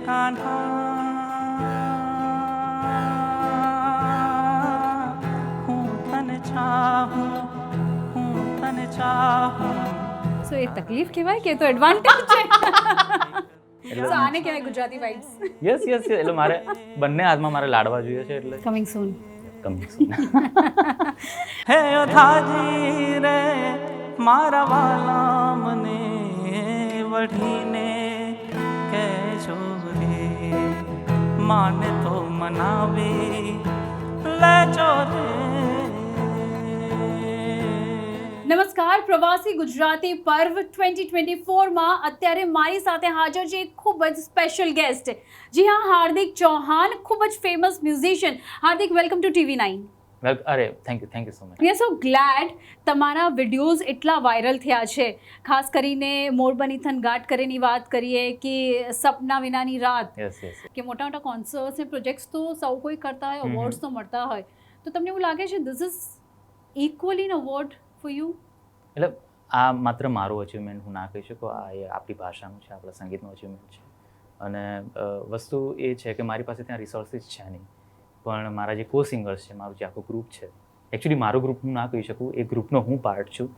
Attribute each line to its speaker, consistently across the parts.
Speaker 1: કાન્હા હું તને ચાહું
Speaker 2: સો એ તકલીફ કહેવાય કે તો એડવાન્ટેજ છે? સો આને કહેવાય ગુજરાતી વાઇબ્સ.
Speaker 3: યસ એટલે મારે બંને હાથમાં મારે લાડવા જોઈએ છે એટલે
Speaker 2: કમિંગ સૂન.
Speaker 1: હે અધાજી રે મારા વાલા મને વઢીને કહેજો રે માને તો મનાવે લેજો રે.
Speaker 2: નમસ્કાર, પ્રવાસી ગુજરાતી પર્વ 2024માં અત્યારે મારી સાથે હાજર છે એક ખૂબ જ સ્પેશિયલ ગેસ્ટ. જી હા, હાર્દિક ચૌહાણ, ખૂબ જ famous musician. Hardik, welcome to TV9.
Speaker 3: અરે thank you so much.
Speaker 2: We are so glad. તમારા વિડીયોઝ એટલા વાયરલ થયા છે, ખાસ કરીને મોરબની ઘાટ કરેની વાત કરીએ કે સપના વિનાની રાત,
Speaker 3: યસ
Speaker 2: કે મોટા મોટા કોન્સર્ટ્સ અને પ્રોજેક્ટ્સ તો સૌ કોઈ કરતા હોય, અવોર્ડ્સ તો મળતા હોય, તો તમને એવું લાગે છે this is equally an award for you?
Speaker 3: એટલે આ માત્ર મારું અચીવમેન્ટ હું ના કહી શકું, આ એ આપણી ભાષાનું છે, આપણા સંગીતનું અચીવમેન્ટ છે. અને વસ્તુ એ છે કે મારી પાસે ત્યાં રિસોર્સિસ છે નહીં, પણ મારા જે કો સિંગર્સ છે, મારું જે આખું ગ્રુપ છે, એકચ્યુઅલી મારું ગ્રુપ હું ના કહી શકું, એ ગ્રુપનો હું પાર્ટ છું,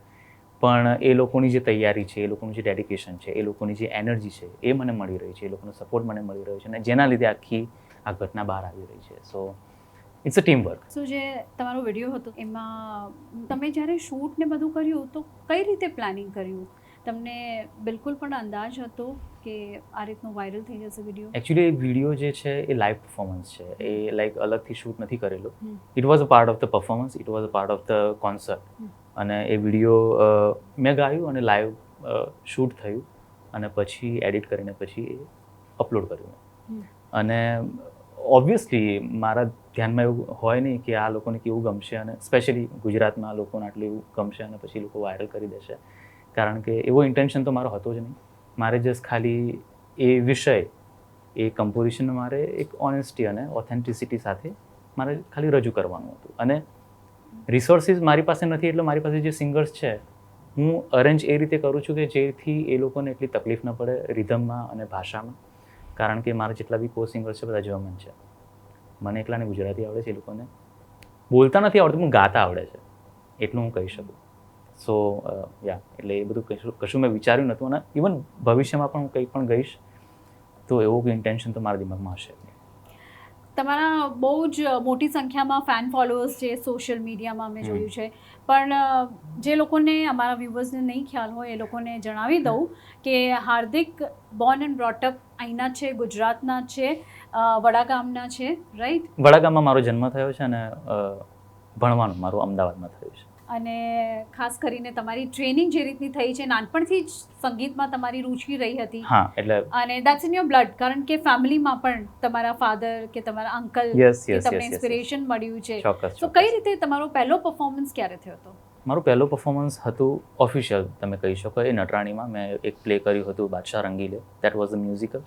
Speaker 3: પણ એ લોકોની જે તૈયારી છે, એ લોકોનું જે ડેડિકેશન છે, એ લોકોની જે એનર્જી છે, એ મને મળી રહી છે, એ લોકોનો સપોર્ટ મને મળી રહ્યો છે, અને જેના લીધે આખી આ ઘટના બહાર આવી રહી છે. So it's a team work.
Speaker 2: So જે તમારો વિડીયો હતો એમાં તમે જ્યારે શૂટ ને બધું કર્યું તો કઈ રીતે પ્લાનિંગ કર્યું? તમને બિલકુલ પણ અંદાજ હતો કે આ રીતનું વાયરલ થઈ જશે વિડીયો?
Speaker 3: એકચ્યુઅલી એ વિડીયો જે છે એ લાઈવ પરફોર્મન્સ છે, એ લાઈક અલગથી શૂટ નથી કરેલો. It was a part of the performance, it was a part of the concert. અને એ વિડીયો મેં ગાયું અને લાઈવ શૂટ થયું અને પછી એડિટ કરીને પછી અપલોડ કર્યું. અને ઓબ્વિયસલી મારા ધ્યાનમાં એવું હોય નહીં કે આ લોકોને કેવું ગમશે, અને સ્પેશિયલી ગુજરાતમાં આ લોકોને આટલું એવું ગમશે અને પછી લોકો વાયરલ કરી દેશે, કારણ કે એવો ઇન્ટેન્શન તો મારો હતો જ નહીં. મારે જસ્ટ ખાલી એ વિષય, એ કમ્પોઝિશન મારે એક ઓનેસ્ટી અને ઓથેન્ટિસિટી સાથે મારે ખાલી રજૂ કરવાનું હતું. અને રિસોર્સિસ મારી પાસે નથી, એટલે મારી પાસે જે સિંગર્સ છે હું અરેન્જ એ રીતે કરું છું કે જેથી એ લોકોને એટલી તકલીફ ન પડે રિધમમાં અને ભાષામાં, કારણ કે મારા જેટલા બી કો સિંગર્સ છે બધા જર્મન છે. મને એકલાને ગુજરાતી આવડે છે, એ લોકોને બોલતા નથી આવડતું પણ ગાતા આવડે છે, એટલું હું કહી શકું. સો યા એટલે એ બધું કશું મેં વિચાર્યું નહોતું, અને ઇવન ભવિષ્યમાં પણ હું કંઈ પણ ગઈશ તો એવું કોઈ ઇન્ટેન્શન તો મારા દિમાગમાં હશે.
Speaker 2: તમારા બહુ જ મોટી સંખ્યામાં ફેન ફોલોઅર્સ છે સોશિયલ મીડિયામાં, મેં જોયું છે. પણ જે લોકોને, અમારા વ્યુઅર્સને નહીં ખ્યાલ હોય એ લોકોને જણાવી દઉં કે હાર્દિક બોર્ન એન્ડ બ્રોટઅપ અહીંના છે, ગુજરાતના છે, વડાગામના છે, રાઈટ?
Speaker 3: વડાગામમાં મારો જન્મ થયો છે અને ભણવાનું મારું અમદાવાદમાં થયું છે.
Speaker 2: અને ખાસ કરીને તમારી ટ્રેનિંગ જે રીતની થઈ છે, નાનપણથી જ સંગીતમાં તમારી રુચિ રહી હતી.
Speaker 3: હા, એટલે
Speaker 2: અને દેટ્સ ઇન યોર બ્લડ, કારણ કે ફેમિલીમાં પણ તમારા ફાધર કે તમારા અંકલ તમને ઇન્સ્પિરેશન મળ્યું છે. તો કઈ રીતે તમારો પહેલો પરફોર્મન્સ ક્યારે થયો હતો?
Speaker 3: મારું પહેલું પરફોર્મન્સ હતું ઓફિશિયલ, તમે કહી શકો, એ નટરાણીમાં મેં એક પ્લે કર્યું હતું, બાદશાહ રંગીલે. દેટ વોઝ અ મ્યુઝિકલ,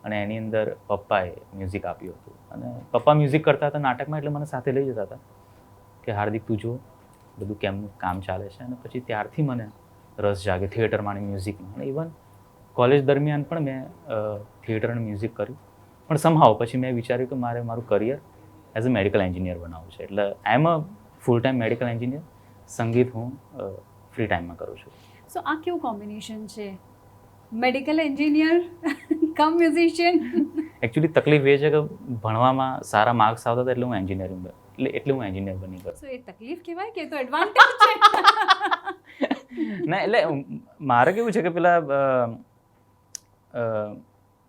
Speaker 3: અને એની અંદર પપ્પાએ મ્યુઝિક આપ્યું હતું. અને પપ્પા મ્યુઝિક કરતા હતા નાટકમાં, એટલે મને સાથે લઈ જતા હતા કે હાર્દિક તું જો બધું કેમનું કામ ચાલે છે. અને પછી ત્યારથી મને રસ જાગે થિયેટરમાં અને મ્યુઝિકમાં. અને ઇવન કોલેજ દરમિયાન પણ મેં થિયેટર અને મ્યુઝિક કર્યું, પણ સમહાવ પછી મેં વિચાર્યું કે મારે મારું career as a medical engineer બનાવવું છે. એટલે આઈ એમ અ ફૂલ ટાઈમ મેડિકલ એન્જિનિયર, સંગીત હું ફ્રી ટાઈમમાં કરું છું.
Speaker 2: સો આ કેવું કોમ્બિનેશન છે, મેડિકલ એન્જિનિયર કમ મ્યુઝિશિયન?
Speaker 3: એકચ્યુઅલી તકલીફ એ છે કે ભણવામાં સારા માર્ક્સ આવતા હતા એટલે હું એન્જિનિયરિંગ એટલે હું એન્જિનિયર બની ગયો.
Speaker 2: સો એ તકલીફ કહેવાય કે તો એડવાન્ટેજ છે?
Speaker 3: ના, એટલે મારે કેવું છે કે પેલા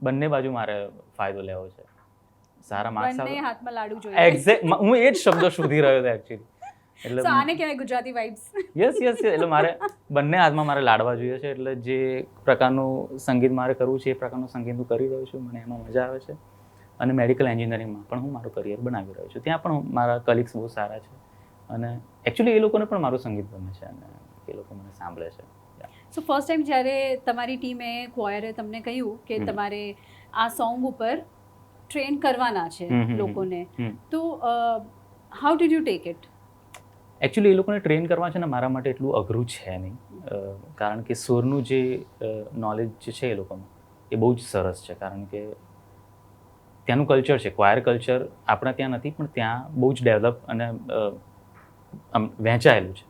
Speaker 3: બંને બાજુ મારે ફાયદો લેવો છે. સારા માર્ક્સ
Speaker 2: બંને હાથમાં લાડુ જોઈએ.
Speaker 3: એક્ઝેક્ટ હું એ જ શબ્દ શોધી રહ્યો હતો એકચ્યુઅલી. એટલે
Speaker 2: સો આને કહેવાય ગુજરાતી વાઇબ્સ.
Speaker 3: યસ એટલે મારે બંને હાથમાં મારે લાડવા જોઈએ છે. એટલે જે પ્રકારનું સંગીત મારે કરવું છે એ પ્રકારનું સંગીત હું કરી રહ્યો છું, મને એમાં મજા આવે છે. અને મેડિકલ એન્જિનિયરિંગમાં પણ હું મારું કરિયર બનાવી રહ્યો છું. ત્યાં પણ મારા કલીગ્સ બહુ સારા છે, અને એકચ્યુઅલી એ લોકોને પણ મારું સંગીત ગમે છે અને એ લોકો મને સાંભળે છે.
Speaker 2: સો ફર્સ્ટ ટાઈમ જ્યારે તમારી ટીમે, ક્વોયરે તમને કહ્યું કે તમારે આ સોંગ ઉપર ટ્રેન કરવાના છે લોકોને, તો how did you take it?
Speaker 3: Actually એ લોકોને ટ્રેન કરવા છે ને મારા માટે એટલું અઘરું છે નહીં, કારણ કે સુરનું જે નોલેજ જે છે એ લોકોનું એ બહુ જ સરસ છે. કારણ કે ત્યાંનું કલ્ચર છે, ક્વાયર કલ્ચર આપણા ત્યાં નથી, પણ ત્યાં બહુ જ ડેવલપ અને આમ વહેંચાયેલું છે.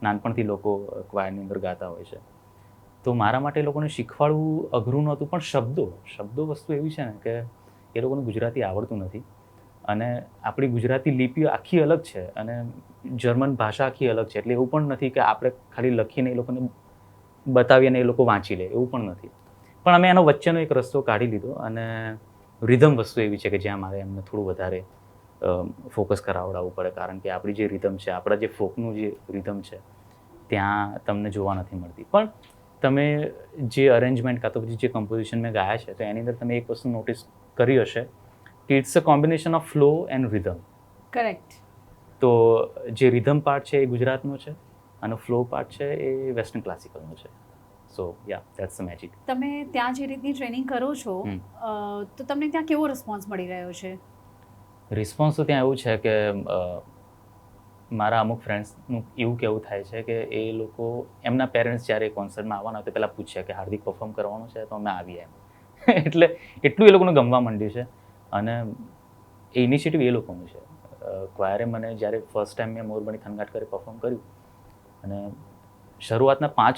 Speaker 3: નાનપણથી લોકો ક્વાયરની અંદર ગાતા હોય છે. તો મારા માટે એ લોકોને શીખવાડવું અઘરું નહોતું, પણ શબ્દો વસ્તુ એવી છે ને કે એ લોકોને ગુજરાતી આવડતું નથી, અને આપણી ગુજરાતી લિપિ આખી અલગ છે અને જર્મન ભાષા આખી અલગ છે. એટલે એવું પણ નથી કે આપણે ખાલી લખીને એ લોકોને બતાવીએ અને એ લોકો વાંચી લે, એવું પણ નથી. પણ અમે એનો વચ્ચેનો એક રસ્તો કાઢી લીધો, અને રિધમ વસ્તુ એવી છે કે જ્યાં મારે એમને થોડું વધારે ફોકસ કરાવડાવવું પડે, કારણ કે આપણી જે રિધમ છે, આપણા જે ફોકનું જે રિધમ છે, ત્યાં તમને જોવા નથી મળતી. પણ તમે જે અરેન્જમેન્ટ કાં તો પછી જે કમ્પોઝિશન મેં ગાયા છે, તો એની અંદર તમે એક વસ્તુ નોટિસ કરી હશે કે it's a combination of flow and rhythm.
Speaker 2: Correct.
Speaker 3: તો જે રિધમ પાર્ટ છે એ ગુજરાતનો છે, અને ફ્લો પાર્ટ છે એ વેસ્ટર્ન ક્લાસિકલનો છે. સો યા દેટ્સ ધ મેજિક.
Speaker 2: તમે ત્યાં જે રીતની ટ્રેનિંગ કરો છો, તો તમને ત્યાં કેવો રિસ્પોન્સ મળી રહ્યો છે?
Speaker 3: રિસ્પોન્સ તો ત્યાં એવું છે કે મારા અમુક ફ્રેન્ડ્સનું એવું કહેવું થાય છે કે એ લોકો એમના પેરેન્ટ્સ જ્યારે કોન્સર્ટમાં આવવાના હોય તો પહેલાં પૂછે કે હાર્દિક પરફોર્મ કરવાનું છે તો અમે આવીએ એમ. એટલે એટલું એ લોકોને ગમવા માંડ્યું છે, અને એ ઇનિશિયેટિવ એ લોકોનું છે. ક્વાયરે મને જ્યારે ફર્સ્ટ ટાઈમ મેં મોરબણી થનગાટ કરી પરફોર્મ કર્યું, અને શરૂઆતના 5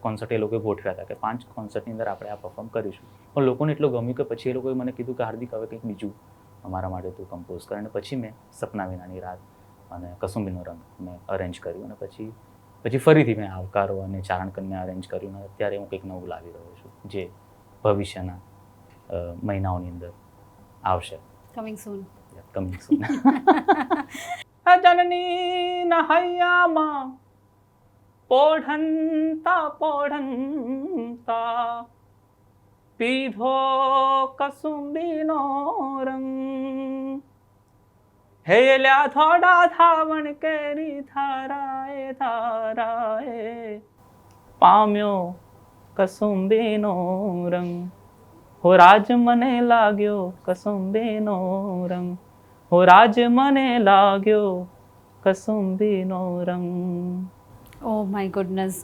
Speaker 3: કોન્સર્ટ એ લોકોએ ગોઠવ્યા હતા કે 5 કોન્સર્ટની અંદર આપણે આ પરફોર્મ કરીશું. પણ લોકોને એટલું ગમ્યું કે પછી એ લોકોએ મને કીધું કે હાર્દિક હવે કંઈક બીજું અમારા માટે તું કમ્પોઝ કર. અને પછી મેં સપના વિનાની રાત અને કસુંબીનો રંગ મેં અરેન્જ કર્યું, અને પછી ફરીથી મેં આવકારો અને ચારણ કન્યા અરેન્જ કર્યું, અને અત્યારે હું કંઈક નવું લાવી રહ્યો છું જે ભવિષ્યના મહિનાઓની અંદર આવશે.
Speaker 2: Coming soon.
Speaker 1: જનની નહૈયામાં પોઢંતા પીધો કસુંબીનો રંગ, હેલ્યા થોડા થાવણ કેરી ધારાએ પામ્યો કસુંબીનો રંગ. હો રાજ મને લાગ્યો કસુંબીનો રંગ, હો રાજ મને લાગ્યો કસુંબીનો રંગ.
Speaker 2: Oh my goodness.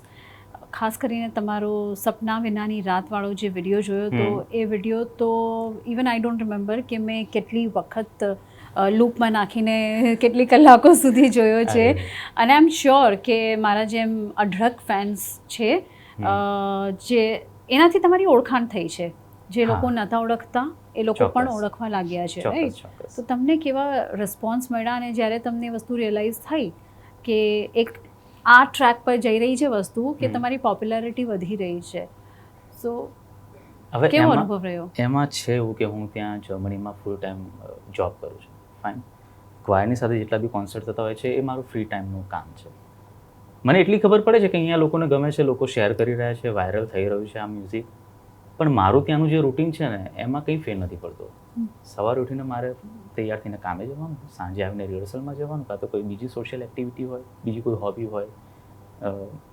Speaker 2: ખાસ કરીને તમારો સપના વિનાની રાતવાળો જે વિડીયો જોયો તો એ વિડીયો તો ઇવન આઈ ડોન્ટ રિમેમ્બર કે મેં કેટલી વખત લૂપમાં નાખીને કેટલી કલાકો સુધી જોયો છે. અને આઈ એમ શ્યોર કે મારા જેમ અઢળક ફેન્સ છે જે એનાથી તમારી ઓળખાણ થઈ છે. જે લોકો નહોતા ઓળખતા એ લોકો પણ ઓળખવા લાગ્યા છે, રાઈટ? તો તમને કેવા રિસ્પોન્સ મળ્યા, અને જ્યારે તમને વસ્તુ રિયલાઇઝ થઈ કે એક આ ટ્રેક પર જઈ રહી છે વસ્તુ, કે તમારી પોપ્યુલારિટી વધી રહી છે, સો
Speaker 3: હવે
Speaker 2: કેવો અનુભવ રહ્યો?
Speaker 3: એમાં છે એવું કે હું ત્યાં જર્મનીમાં ફૂલ ટાઈમ જોબ કરું છું. ફાઇન. ક્વાયરની સાથે જેટલા બી કોન્સર્ટ થતા હોય છે એ મારું ફ્રી ટાઈમનું કામ છે. મને એટલી ખબર પડે છે કે અહીંયા લોકોને ગમે છે, લોકો શેર કરી રહ્યા છે, વાયરલ થઈ રહ્યું છે આ મ્યુઝિક. પણ મારું ત્યાંનું જે રૂટીન છે ને એમાં કંઈ ફેર નથી પડતો. સવારે ઉઠીને મારે તૈયાર થઈને કામે જવાનું, સાંજે આવીને રિહર્સલમાં જવાનું, કાં તો કોઈ બીજી સોશિયલ એક્ટિવિટી હોય, બીજી કોઈ હોબી હોય,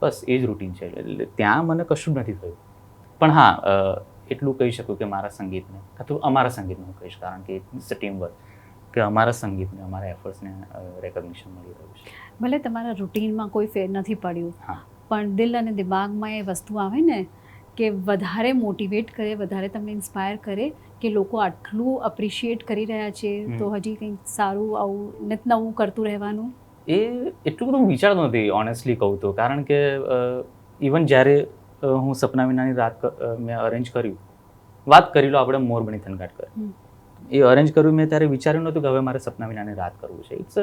Speaker 3: બસ એ જ રૂટીન છે. એટલે ત્યાં મને કશું જ નથી થયું. પણ હા, એટલું કહી શકું કે મારા સંગીતને, કાં તો અમારા સંગીતને હું કહીશ, કારણ કે ઇટ્સ અ ટીમ વર્ક, કે અમારા સંગીતને, અમારા એફર્ટ્સને રેકોગ્નિશન મળી રહ્યું છે.
Speaker 2: ભલે તમારા રૂટીનમાં કોઈ ફેર નથી પડ્યું, પણ દિલ અને દિમાગમાં એ વસ્તુ આવે ને કે વધારે મોટિવેટ કરે, વધારે તમને ઇન્સ્પાયર કરે કે લોકો આટલું અપ્રિશિએટ કરી રહ્યા છે, તો હજી કંઈક સારું આવું નિત નવું કરતું રહેવાનું.
Speaker 3: એ એટલું બધું વિચારતો નથી, ઓનેસ્ટલી કહું તો. કારણ કે ઇવન જ્યારે હું સપના વિનાની રાત મેં અરેન્જ કર્યું, વાત કરી લો આપણે મોરબણી થનગાટ કર, એ અરેન્જ કર્યું મેં ત્યારે વિચાર્યું નહોતું કે હવે મારે સપના વિનાની રાત કરવું છે. ઇટ્સ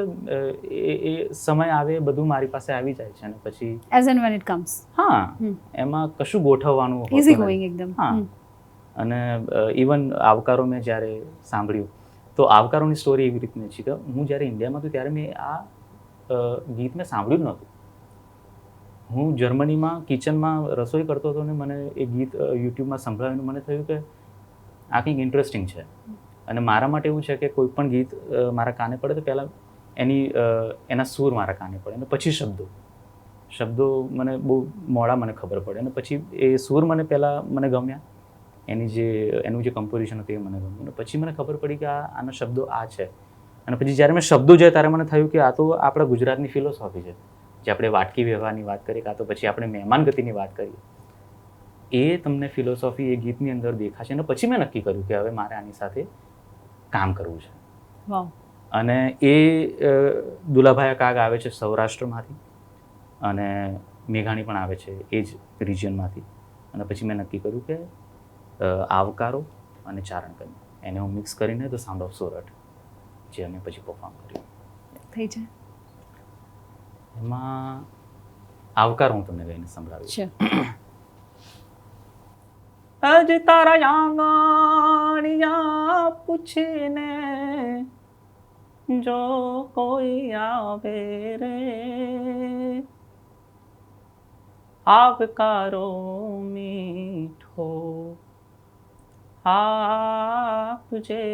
Speaker 3: એ સમય આવે, બધું મારી પાસે આવી જાય છે, અને પછી
Speaker 2: as and when it comes.
Speaker 3: હા, એમાં કશું ગોઠવવાનું
Speaker 2: ઇઝી ગોઈંગ એકદમ.
Speaker 3: હા. અને ઇવન આવકારો મેં જ્યારે સાંભળ્યું, તો આવકારોની સ્ટોરી એવી રીતની છે કે હું જ્યારે ઇન્ડિયામાં હતું ત્યારે મેં આ ગીત મેં સાંભળ્યું જ નહોતું. હું જર્મનીમાં કિચનમાં રસોઈ કરતો હતો અને મને એ ગીત યુટ્યુબમાં સંભળાવ્યું. મને થયું કે આ કંઈક ઇન્ટરેસ્ટિંગ છે. અને મારા માટે એવું છે કે કોઈ પણ ગીત મારા કાને પડે તો પહેલાં એના સૂર મારા કાને પડે, અને પછી શબ્દો મને બહુ મોડા મને ખબર પડે, અને પછી એ સૂર મને પહેલાં મને ગમ્યા, એનું જે કમ્પોઝિશન હતું એ મને ગમ્યું, અને પછી મને ખબર પડી કે આના શબ્દો આ છે. અને પછી જ્યારે મેં શબ્દો જોયા ત્યારે મને થયું કે આ તો આપણા ગુજરાતની ફિલોસોફી છે. જે આપણે વાટકી વ્યવહારની વાત કરીએ, કાં તો પછી આપણે મહેમાન ગતિની વાત કરીએ, એ તમને ફિલોસોફી એ ગીતની અંદર દેખાશે. અને પછી મેં નક્કી કર્યું કે હવે મારે આની સાથે કામ કરવું છે.
Speaker 2: વાવ.
Speaker 3: અને એ દુલાભાઈ કાગ આવે છે સૌરાષ્ટ્રમાંથી અને મેઘાણી પણ આવે છે એ જ રિજિયનમાંથી. અને પછી મેં નક્કી કર્યું કે આવકારો અને ચારણ કન્યા એને હું મિક્સ કરીને ધ સાઉન્ડ ઓફ સોરઠ જે અમે પછી પરફોર્મ કર્યું.
Speaker 2: થઈ છે
Speaker 3: એમાં આવકાર હું તમને ગાઈને સંભળાવીશ.
Speaker 2: છે
Speaker 1: અજ તારા આંગણિયા પૂછીને જો કોઈ આવે રે આવકારો મીઠો આપજે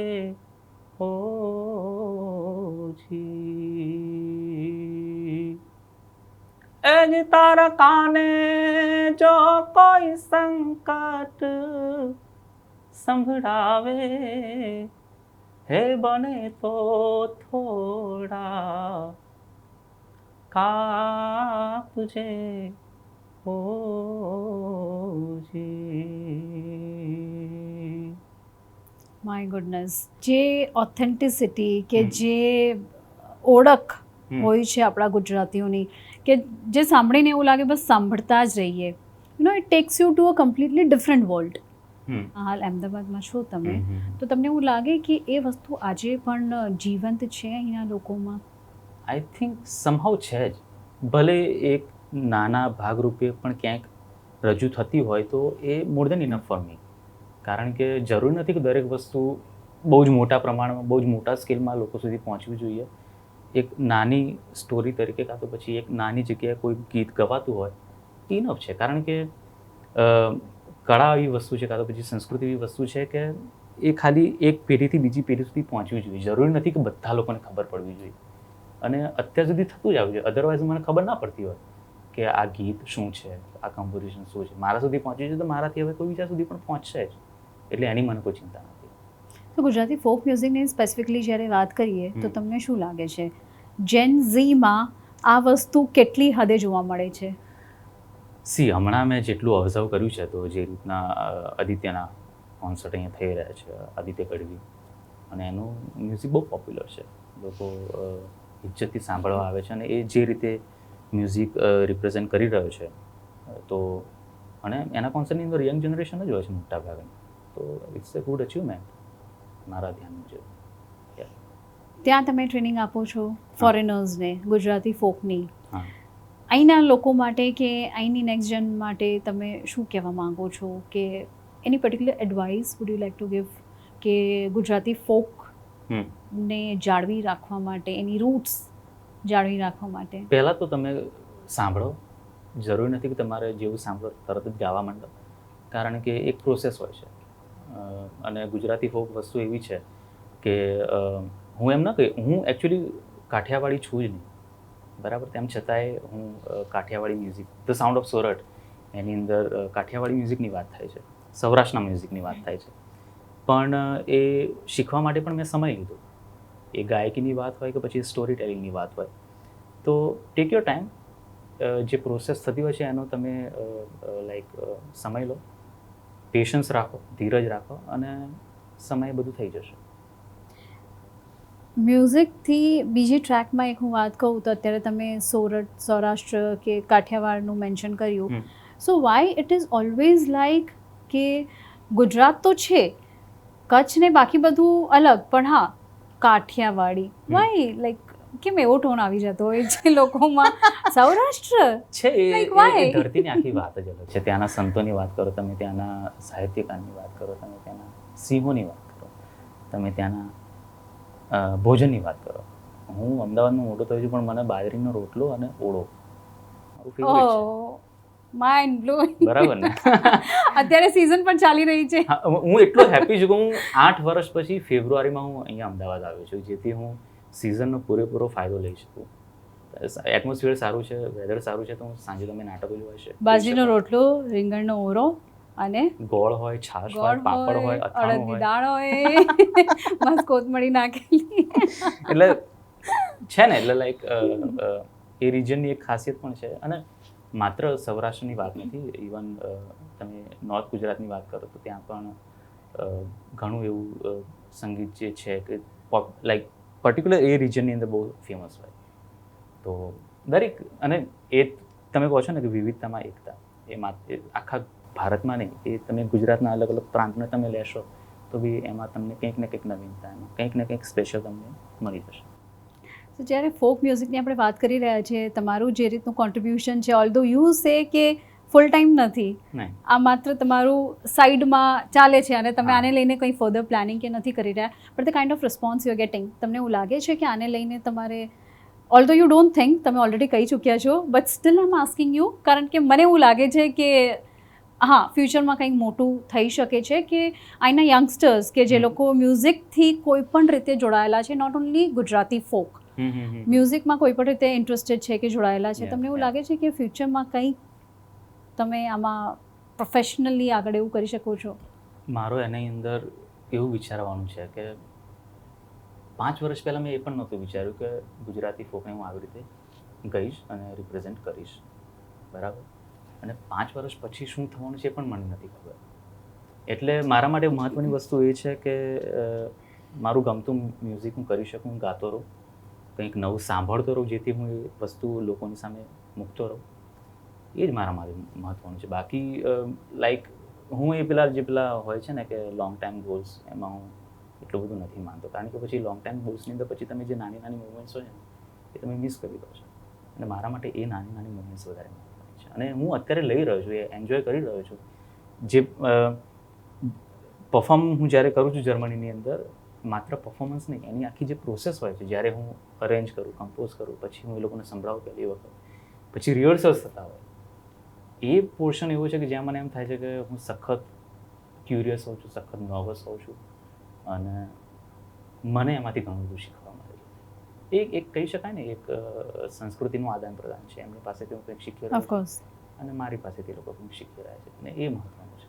Speaker 1: ઓજી. એજ તારા કાને જો કોઈ સંકટ સંભળાવે હે બને તો થોડા કાપજે ઓજી.
Speaker 2: My goodness. જે ઓથેન્ટિસિટી કે જે ઓળખ હોય છે આપણા ગુજરાતીઓની, કે જે સાંભળીને એવું લાગે બસ સાંભળતા જ રહીએ. It tax you to a completely different world. હાલ અમદાવાદમાં છો તમે, તો તમને એવું લાગે કે એ વસ્તુ આજે પણ જીવંત છે અહીંના લોકોમાં?
Speaker 3: આઈ થિંક સમહાઉ છે જ. ભલે એક નાના ભાગરૂપે પણ ક્યાંક રજૂ થતી હોય તો એ મોર દેન ઇનફ ફોર મી. કારણ કે જરૂરી નથી કે દરેક વસ્તુ બહુ જ મોટા પ્રમાણમાં બહુ જ મોટા સ્કેલમાં લોકો સુધી પહોંચવી જોઈએ. એક નાની સ્ટોરી તરીકે કાં તો પછી એક નાની જગ્યાએ કોઈ ગીત ગવાતું હોય ઇનફ છે. કારણ કે કળા એવી વસ્તુ છે કાં તો પછી સંસ્કૃતિ એવી વસ્તુ છે કે એ ખાલી એક પેઢીથી બીજી પેઢી સુધી પહોંચવી જોઈએ. જરૂરી નથી કે બધા લોકોને ખબર પડવી જોઈએ. અને અત્યાર સુધી થતું જ આવ્યું છે. અધરવાઇઝ મને ખબર ના પડતી હોય કે આ ગીત શું છે, આ કમ્પોઝિશન શું છે. મારા સુધી પહોંચ્યું છે તો મારાથી હવે કોઈ બીજા સુધી પણ પહોંચશે જ. એટલે એની મને કોઈ ચિંતા નથી.
Speaker 2: તો ગુજરાતી ફોક મ્યુઝિકની સ્પેસિફિકલી જ્યારે વાત કરીએ તો તમને શું લાગે છે જેન ઝીમાં આ વસ્તુ કેટલી હદે જોવા મળે છે?
Speaker 3: હમણાં મેં જેટલું ઓબ્ઝર્વ કર્યું છે તો જે રીતના આદિત્યના કોન્સર્ટ અહીંયા થઈ રહ્યા છે, આદિત્ય ગઢવી, અને એનું મ્યુઝિક બહુ પોપ્યુલર છે. લોકો ઇજ્જતથી સાંભળવા આવે છે અને એ જે રીતે મ્યુઝિક રિપ્રેઝેન્ટ કરી રહ્યો છે તો અને એના કોન્સર્ટની અંદર યંગ જનરેશન જ હોય છે મોટા ભાગે. તો ઇટ્સ અ ગુડ અચીવમેન્ટ મારા ધ્યાન મુજબ.
Speaker 2: ત્યાં તમે ટ્રેનિંગ આપો છો ફોરેનર્સને ગુજરાતી ફોકની.
Speaker 3: હા.
Speaker 2: અહીંના લોકો માટે કે અહીંની નેક્સ્ટ જન માટે તમે શું કહેવા માંગો છો, કે એની particular advice would you like to give કે ગુજરાતી ફોક ને જાળવી રાખવા માટે, એની રૂટ્સ જાળવી રાખવા માટે?
Speaker 3: પહેલાં તો તમે સાંભળો. જરૂરી નથી કે તમારે જેવું સાંભળો તરત જ ગાવા માંડો. કારણ કે એક પ્રોસેસ હોય છે. અને ગુજરાતી ફોક વસ્તુ એવી છે કે હું એમ ન કહી, હું એકચ્યુઅલી કાઠિયાવાડી છું જ નહીં, બરાબર. તેમ છતાંય હું Kathiyawadi music, the sound of Sorath, એની અંદર કાઠિયાવાડી મ્યુઝિકની વાત થાય છે, સૌરાષ્ટ્રના મ્યુઝિકની વાત થાય છે. પણ એ શીખવા માટે પણ મેં સમય લીધો. એ ગાયકીની વાત હોય કે પછી સ્ટોરી ટેલિંગની વાત હોય, તો ટેક યોર ટાઈમ. જે પ્રોસેસ થતી હોય છે એનો તમે લાઈક સમય લો, પેશન્સ રાખો, ધીરજ રાખો અને સમય બધું થઈ જશે.
Speaker 2: મ્યુઝિકથી બીજી ટ્રેકમાં એક હું વાત કહું તો અત્યારે તમે સોરઠ, સૌરાષ્ટ્ર કે કાઠિયાવાડનું મેન્શન કર્યું. So why it is always like કે ગુજરાત તો છે, કચ્છ ને બાકી બધું અલગ, પણ હા કાઠિયાવાડી વાય લાઈક કેમ એવો ટોન આવી જતો હોય છે લોકોમાં? સૌરાષ્ટ્ર
Speaker 3: છે એ ધરતીની આખી વાત જ અલગ છે. ત્યાંના સંતોની વાત કરો તમે, ત્યાંના સાહિત્યકારની વાત કરો તમે, ત્યાંના સિંહોની વાત કરો તમે, ત્યાંના ભોજનની વાત કરો. હું અમદાવાદમાં મોટો થયો છું પણ મને બાજરીનો રોટલો અને ઓળો મારું ફેવરેટ છે.
Speaker 2: Mind blowing.
Speaker 3: બરાબર ને?
Speaker 2: અત્યારે સિઝન પણ ચાલી રહી છે.
Speaker 3: હું એટલો હેપી છું કે હું 8 વર્ષ પછી ફેબ્રુઆરીમાં હું અહીંયા અમદાવાદ આવ્યો છું, જેથી હું સિઝનનો પૂરેપૂરો ફાયદો લઈ શકું. એટમોસ્ફિયર સારું છે, વેધર સારું છે, તો હું સાંજે તમે નાટકો જોવા છે.
Speaker 2: બાજરીનો રોટલો, રીંગણનો ઓરો અને
Speaker 3: ગોળ હોય, છાશ હોય, પાપડ હોય, અથાણું
Speaker 2: અડદની
Speaker 3: હોય,
Speaker 2: દાળ હોય, મસ્ત કોથમરી નાખેલી.
Speaker 3: એટલે છે ને, એટલે લાઈક એ રિજનની એક ખાસિયત પણ છે. અને માત્ર સૌરાષ્ટ્રની વાત નથી, ઇવન તમે નોર્થ ગુજરાતની વાત કરો તો ત્યાં પણ ઘણું એવું સંગીત જે છે કે લાઈક પર્ટિક્યુલર એ રિજનની અંદર બહુ ફેમસ હોય. તો દરેક અને એ તમે કહો છો ને કે વિવિધતામાં એકતા, એ આખા ભારતમાં નહીં, એ તમે ગુજરાતના અલગ અલગ પ્રાંતને તમે લેશો તો બી એમાં તમને કંઈક ને કંઈક નવીનતા, એમાં કંઈક ને કંઈક સ્પેશિયલ તમને મળી જશે.
Speaker 2: તો જ્યારે ફોક મ્યુઝિકની આપણે વાત કરી રહ્યા છીએ, તમારું જે રીતનું કોન્ટ્રીબ્યુશન છે, ઓલ્ધો યુ સે કે ફૂલ ટાઈમ નથી,
Speaker 3: નહીં,
Speaker 2: આ માત્ર તમારું સાઈડમાં ચાલે છે અને તમે આને લઈને કંઈ ફર્ધર પ્લાનિંગ કે નથી કરી રહ્યા, but the kind of response you are getting, તમને એવું લાગે છે કે આને લઈને તમારે, ઓલ્ધો યુ ડોન્ટ થિંક, તમે ઓલરેડી કહી ચૂક્યા છો, but still I am asking you, કારણ કે મને એવું લાગે છે કે હા ફ્યુચરમાં કંઈક મોટું થઈ શકે છે, કે અહીંના યંગસ્ટર્સ કે જે લોકો મ્યુઝિકથી કોઈ પણ રીતે જોડાયેલા છે, નોટ ઓનલી ગુજરાતી ફોક મ્યુઝિકમાં કોઈ પણ રીતે ઇન્ટરેસ્ટેડ છે કે જોડાયેલા છે, તમને એવું લાગે છે કે ફ્યુચરમાં કંઈક તમે આમાં પ્રોફેશનલી આગળ એવું કરી શકો છો?
Speaker 3: મારો એની અંદર એવું વિચારવાનું છે કે 5 વર્ષ પહેલાં મેં એ પણ નહોતું વિચાર્યું કે ગુજરાતી ફોકને હું આવી રીતે ગઈશ અને રિપ્રેઝેન્ટ કરીશ, બરાબર, અને 5 વર્ષ પછી શું થવાનું છે એ પણ મને નથી ખબર. એટલે મારા માટે મહત્ત્વની વસ્તુ એ છે કે મારું ગમતું મ્યુઝિક હું કરી શકું, હું ગાતો રહું, કંઈક નવું સાંભળતો રહું, જેથી હું એ વસ્તુ લોકોની સામે મૂકતો રહું. એ જ મારા માટે મહત્ત્વનું છે. બાકી લાઈક હું એ પેલા હોય છે ને કે લોંગ ટાઈમ ગોલ્સ, એમાં હું એટલું બધું નથી માનતો, કારણ કે પછી લોંગ ટાઈમ ગોલ્સની અંદર પછી તમે જે નાની નાની મુવમેન્ટ્સ હોય ને એ તમે મિસ કરી દો છો, અને મારા માટે એ નાની નાની મુવમેન્ટ્સ વધારે મહત્ત્વની છે. અને હું અત્યારે લઈ રહ્યો છું, એ એન્જોય કરી રહ્યો છું. જે પરફોર્મ હું જ્યારે કરું છું જર્મનીની અંદર, માત્ર પરફોર્મન્સ નહીં, એની આખી જે પ્રોસેસ હોય છે, જ્યારે હું અરેન્જ કરું, કમ્પોઝ કરું, પછી હું એ લોકોને સંભળાવું પહેલી વખત, પછી રિહર્સલ્સ થતા હોય, એ પોર્શન એવો છે કે જ્યાં મને એમ થાય છે કે હું સખત ક્યુરિયસ હોઉં છું, સખત નર્વસ હોઉં છું, અને મને એમાંથી ઘણું બધું શીખવા મળે છે. એક કહી શકાય ને, એક સંસ્કૃતિનું આદાન પ્રદાન છે, એમની પાસેથી હું કંઈક શીખી રહ્યો છું અને મારી પાસેથી લોકો કંઈક શીખી રહ્યા છે, અને એ મહત્ત્વનું છે.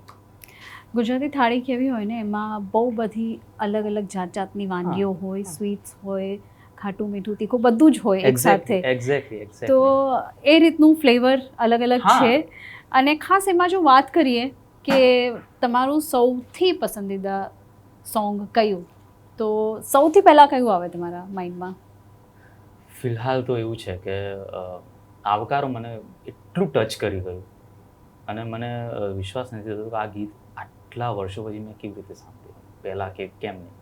Speaker 2: ગુજરાતી થાળી કેવી હોય ને, એમાં બહુ બધી અલગ અલગ જાત જાતની વાનગીઓ હોય, સ્વીટ્સ હોય, ખાટું મીઠું તીખું બધું જ હોય એક સાથે.
Speaker 3: એક્ઝેક્ટલી.
Speaker 2: તો એ રીતનું ફ્લેવર અલગ અલગ છે. અને ખાસ એમાં જો વાત કરીએ કે તમારું સૌથી પસંદીદા સોંગ કયું, તો સૌથી પહેલાં કયું આવે તમારા માઇન્ડમાં?
Speaker 3: ફિલહાલ તો એવું છે કે આવકારો મને એટલું ટચ કરી ગયું, અને મને વિશ્વાસ નથી થતો કે આ ગીત આટલા વર્ષો પછી મેં કેવી રીતે સાંભળ્યું પહેલાં, કે કેમ નહીં.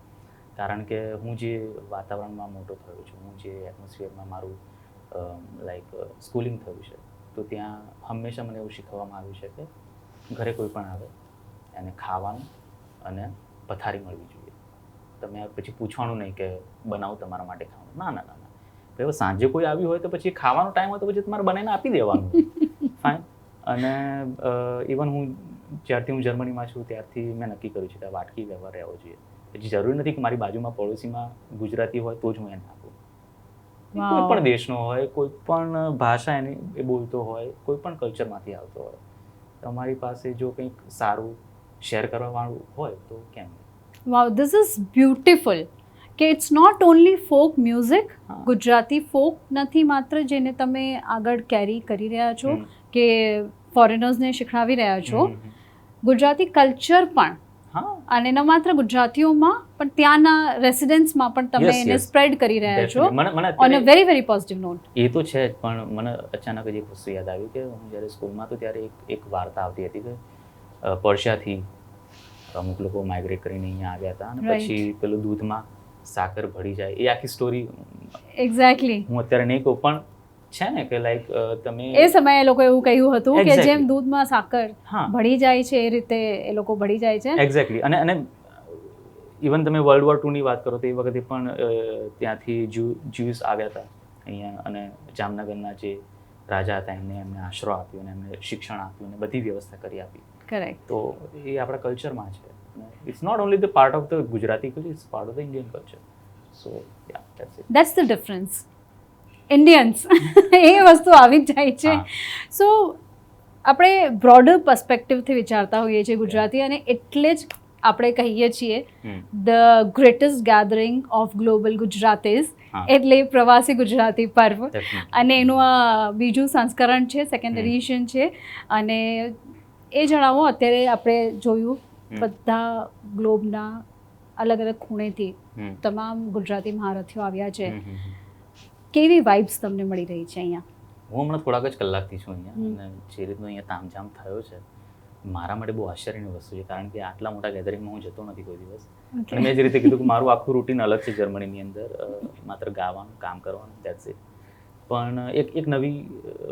Speaker 3: કારણ કે હું જે વાતાવરણમાં મોટો થયો છું, હું જે એટમોસ્ફિયરમાં મારું લાઈક સ્કૂલિંગ થયું છે, તો ત્યાં હંમેશા મને એવું શીખવવામાં આવ્યું છે કે ઘરે કોઈ પણ આવે એને ખાવાનું અને પથારી મળવી જોઈએ. તમે પછી પૂછવાનું નહીં કે બનાવું તમારા માટે ખાવાનું, ના ના ના ના, હવે સાંજે કોઈ આવ્યું હોય તો પછી ખાવાનો ટાઈમ હોય તો પછી તમારે બનાવીને આપી દેવાનું, ફાઇન. અને ઇવન હું જ્યારથી હું જર્મનીમાં છું ત્યારથી મેં નક્કી કર્યું છે કે વાટકી વ્યવહાર રહેવો જોઈએ. પછી જરૂરી નથી કે મારી બાજુમાં પડોશીમાં ગુજરાતી હોય તો જ હું એને આપું. કોઈ પણ દેશનો હોય, કોઈ પણ ભાષા એની એ બોલતો હોય, કોઈ પણ કલ્ચરમાંથી આવતો હોય, તમારી પાસે જો કંઈક સારું શેર કરવાવાળું હોય તો કેમ?
Speaker 2: વાવ, ધીસ ઇઝ બ્યુટીફુલ કે it's not only folk music, Gujarati folk નથી માત્ર જેને તમે આગળ કેરી કરી રહ્યા છો કે ફોરેનર્સને શીખવાડી રહ્યા છો, ગુજરાતી કલ્ચર પણ, અને ન માત્ર ગુજરાતીઓમાં પણ ત્યાંના રેસિડેન્ટ્સમાં પણ તમે એને સ્પ્રેડ કરી રહ્યા છો on a very very positive note.
Speaker 3: એ તો છે જ, પણ મને અચાનક જ એક વસ્તુ યાદ આવી કે હું જ્યારે સ્કૂલમાં હતો ત્યારે એક વાર્તા આવતી હતી કે પર્શિયાથી અમુક લોકો માઇગ્રેટ કરીને અહીંયા આવ્યા હતા, અને પછી પેલું દૂધમાં સાકર ભળી જાય, એ આખી સ્ટોરી
Speaker 2: એક્ઝેક્ટલી
Speaker 3: હું અત્યારે નહીં કહું, પણ છે ને કે લાઈક તમે
Speaker 2: એ સમયે લોકો એવું કહ્યું હતું કે જેમ દૂધમાં સાકર ભળી જાય છે એ રીતે એ લોકો ભળી જાય છે.
Speaker 3: એક્ઝેક્ટલી. અને ઇવન તમે વર્લ્ડ વોર 2 ની વાત કરો તો એ વખતે પણ ત્યાંથી જ્યુસ આવ્યા હતા અહીંયા, અને જામનગરના જે રાજા હતા એમને આશરો આપ્યો અને એમને શિક્ષણ આપ્યું અને બધી વ્યવસ્થા કરી આપી.
Speaker 2: કરેક્ટ.
Speaker 3: તો એ આપણા કલ્ચરમાં છે. It's not only the part of the Gujarati culture, it's part of the Indian culture. So ya, that's it.
Speaker 2: That's the difference. Indians એ વસ્તુ આવી જ જાય છે. સો આપણે બ્રોડર પર્સ્પેક્ટિવથી વિચારતા હોઈએ છીએ ગુજરાતી, અને એટલે જ આપણે કહીએ છીએ the greatest gathering of global Gujaratis, એટલે પ્રવાસી ગુજરાતી પર્વ. અને એનું આ બીજું સંસ્કરણ છે, સેકન્ડ એડિશન છે. અને એ જણાવો, અત્યારે આપણે જોયું બધા ગ્લોબના અલગ અલગ ખૂણેથી
Speaker 3: હમ.
Speaker 2: તમામ ગુજરાતી મહારથીઓ આવ્યા છે.
Speaker 3: હમ, હમ, હમ.
Speaker 2: કેવી વાઇબ્સ તમને મળી રહી છે અહીંયા?
Speaker 3: હું હમણાં થોડાક જ કલાકથી છું અહીંયા
Speaker 2: હમ.
Speaker 3: અને જે રીતનું અહીંયા તામઝામ થયો છે મારા માટે બહુ આશ્ચર્યની વસ્તુ છે, કારણ કે આટલા મોટા ગેધરિંગમાં હું જતો નથી કોઈ દિવસ. અને મેં જે રીતે કીધું કે મારું આખું રૂટીન અલગ છે જર્મનીની અંદર, માત્ર ગાવાનું, કામ કરવાનું, દેટ્સ ઇટ. પણ એક નવી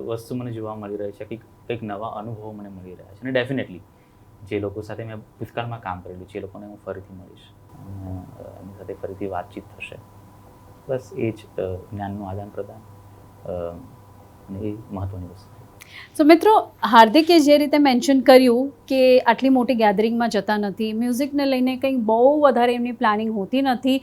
Speaker 3: વસ્તુ મને જોવા મળી રહી છે, કંઈક નવા અનુભવો મને મળી રહ્યા છે. અને ડેફિનેટલી જે લોકો સાથે મેં ભૂતકાળમાં કામ કરેલું છે એ લોકોને હું ફરીથી મળીશ અને એમની સાથે ફરીથી વાતચીત થશે. બસ એ જ જ્ઞાનનું આદાન પ્રદાન અને એ મહત્ત્વની વસ્તુ.
Speaker 2: સો મિત્રો, હાર્દિકે જે રીતે મેન્શન કર્યું કે આટલી મોટી ગેધરિંગમાં જતા નથી, મ્યુઝિકને લઈને કંઈ બહુ વધારે એમની પ્લાનિંગ હોતી નથી.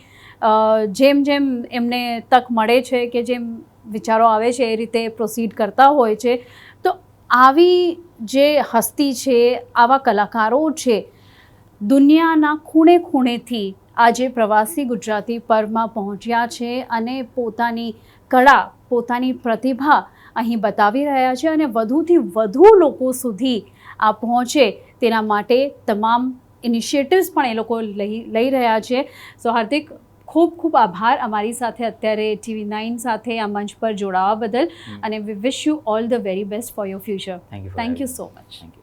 Speaker 2: જેમ જેમ એમને તક મળે છે કે જેમ વિચારો આવે છે એ રીતે પ્રોસીડ કરતા હોય છે. તો આવી જે હસ્તી છે, આવા કલાકારો છે, દુનિયાના ખૂણે ખૂણેથી આજે પ્રવાસી ગુજરાતી પર્વમાં પહોંચ્યા છે અને પોતાની કળા, પોતાની પ્રતિભા અહીં બતાવી રહ્યા છે અને વધુથી વધુ લોકો સુધી આ પહોંચે તેના માટે તમામ ઇનિશિયેટિવ્સ પણ એ લોકો લઈ રહ્યા છે. સો હાર્દિક, ખૂબ ખૂબ આભાર અમારી સાથે અત્યારે TV9 સાથે આ મંચ પર જોડાવા બદલ, અને we wish you all the very best for your future.
Speaker 3: Thank you.
Speaker 2: Thank you so much.
Speaker 3: Thank you.